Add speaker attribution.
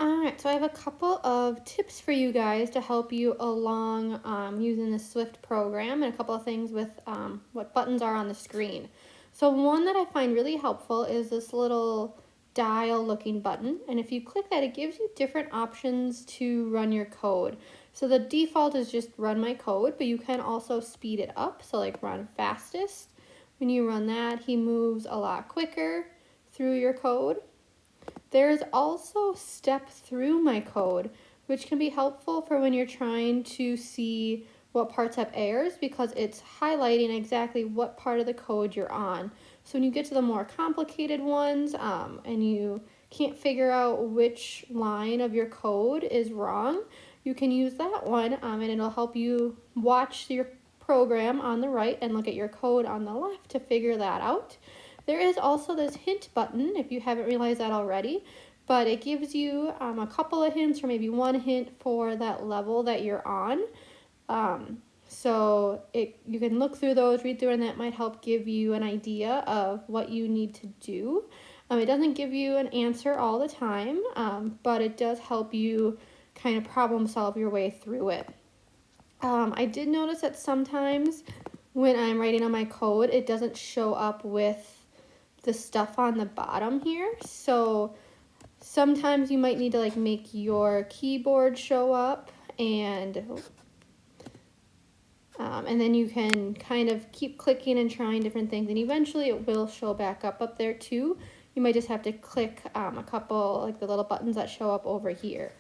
Speaker 1: Alright, so I have a couple of tips for you guys to help you along using the Swift program and a couple of things with what buttons are on the screen. So one that I find really helpful is this little dial looking button, and if you click that it gives you different options to run your code. So the default is just run my code, but you can also speed it up, so like run fastest. When you run that, he moves a lot quicker through your code. There's also step through my code, which can be helpful for when you're trying to see what parts have errors because it's highlighting exactly what part of the code you're on. So when you get to the more complicated ones and you can't figure out which line of your code is wrong, you can use that one and it'll help you watch your program on the right and look at your code on the left to figure that out. There is also this hint button, if you haven't realized that already, but it gives you a couple of hints or maybe one hint for that level that you're on. You can look through those, read through, and that might help give you an idea of what you need to do. It doesn't give you an answer all the time, but it does help you kind of problem solve your way through it. I did notice that sometimes when I'm writing on my code, it doesn't show up with the stuff on the bottom here. So sometimes you might need to like make your keyboard show up and then you can kind of keep clicking and trying different things and eventually it will show back up there too. You might just have to click a couple like the little buttons that show up over here.